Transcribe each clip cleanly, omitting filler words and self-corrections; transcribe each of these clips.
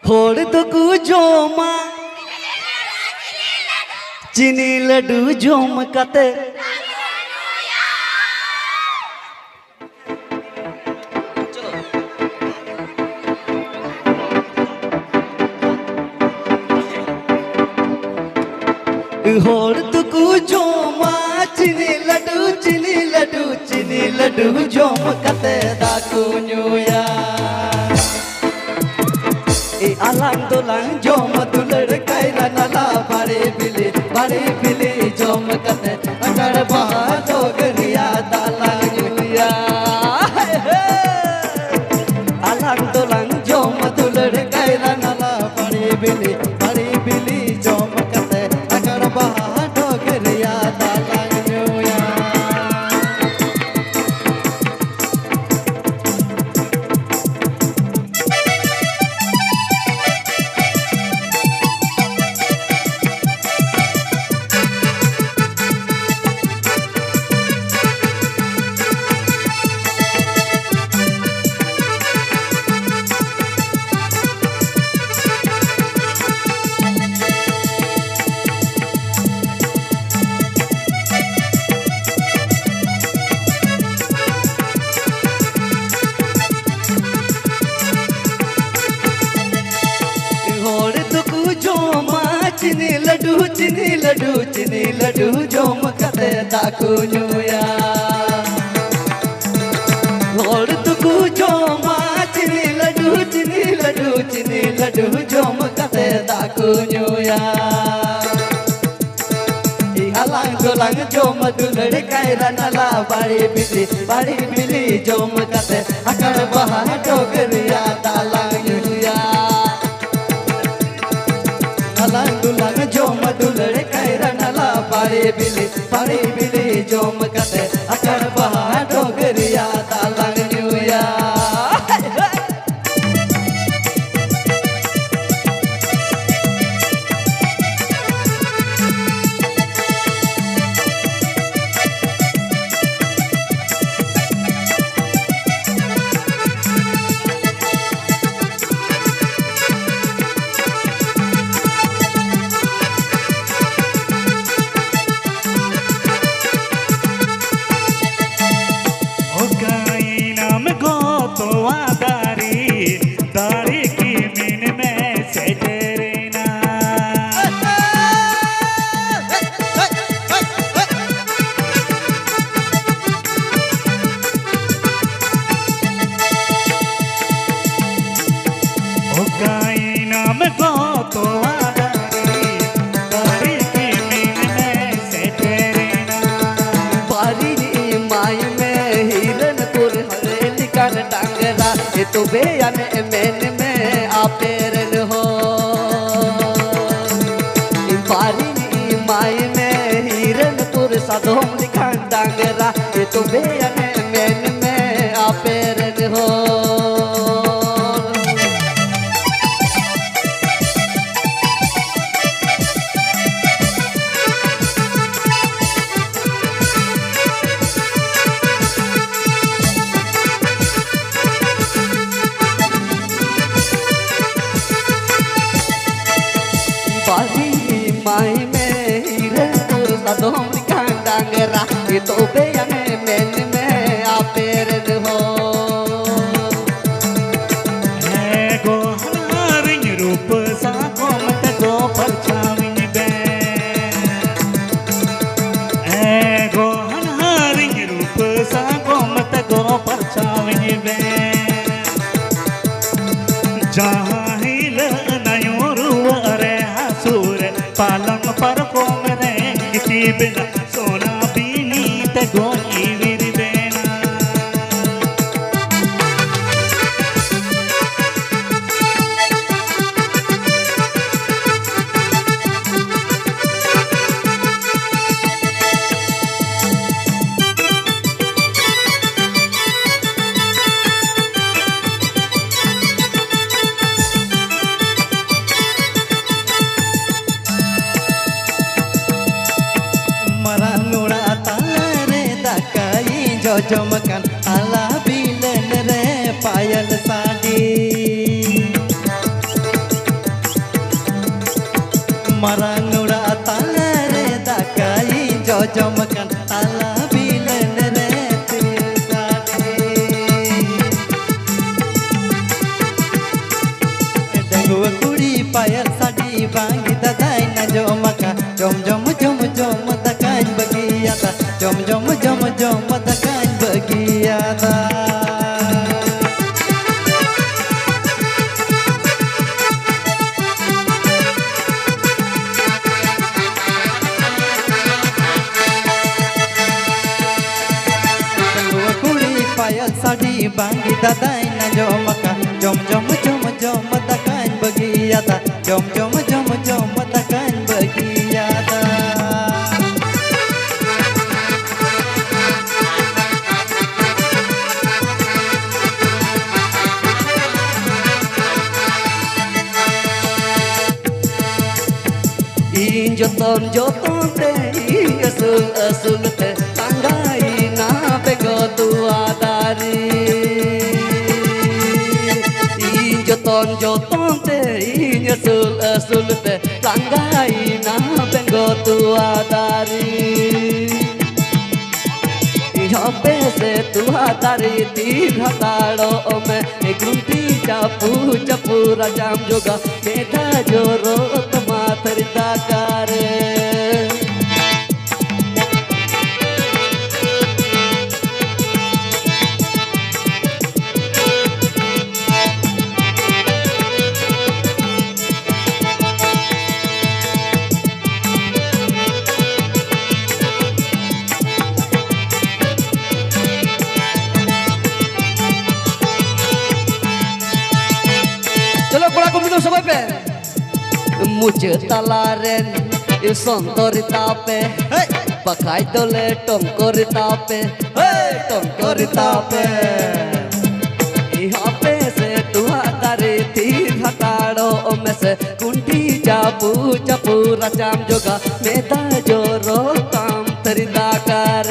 होड़ तो को जोमा चीनी लड्डू जोम कते होड़ तो को जोमा चीनी लड्डू जोम कते दाकू न्यूया alang tulang jom tular kaira nala bare bili jom kate agar bahado gariya dalang juya alang tulang jom tular kaira nala bare bili jom kate agar bahado gariya dalang juya चीनी लड्डू जोम कते दाकू न्यूया होड़ तुकू जोमा चीनी लड्डू जोम कते दाकू न्यूया हलांग दोलांग जोम दुलड़ कायरा नला बाड़ी बिली जोम कते अकड़ बहा डोगरिया दालांग न्यूया हलांग दुलांग जोम दुलड़ कायरा नला बाड़ी बिली जोम कते अकड़ बहा डोगरिया दालांग न्यूया तो बेयान मैन में आपेरन हो बारी माई में हिरनपुर सदोम लिखान डांगरा तो बेयान मैन में आपेरन हो माई में हिरनपुर सदोम लिखान डांगरा तो बेयान मैन में आपेरन हो गो हरिंग रूप सा कोमत गो परछाविंग बे गो हरिंग रूप सा कोमत गो परछाविंग बे जहाँ हिल नयोरु अरे हसूर पालम पर कोमरे गिटी बिना सोना पीनी ते गोई विरी बेना जोमकन आला बिलन रे पायल sari marang ura tala re dakai jojom kan tala bilen re tirtane dangu kuri payal sadi bangi dadai na jomaka jom jom jom jom dakan bagiyata jom jom jom jom dakan bagiyata payal sadi bangi dadai na jomaka jom jom jom jom dakan bagiyata jom jom jom jom dakan bagiyata in joton joton te asul asul te tanggai na pego tua dari in joton joton te asul asul te tanggai na pego tua dari hope se tua dari tir hataro me gunti chapu chapu rajam joga meta joro tama tarita kare चलो कोड़ा को मिलो सब पे मुझे तलारेन sontorita pe pakai dole tongkorita pe tongkorita pe ihape se tua tare tir hataro me se kunti chapu chapu racham joga meta joro kam tarida kar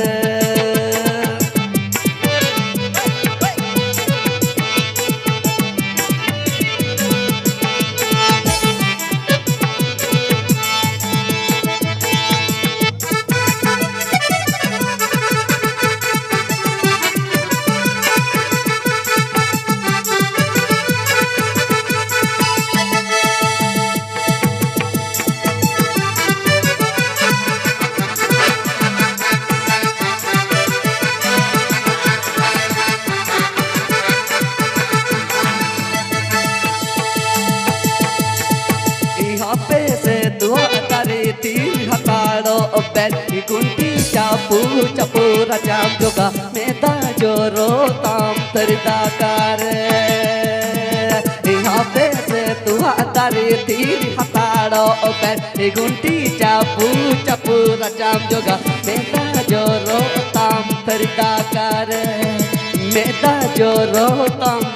kunti chapu chapu rajam joga meta joro tam tarida kare ihape se tua tari tir hataro per kunti chapu chapu rajam joga meta joro tam tarida kare meta joro tam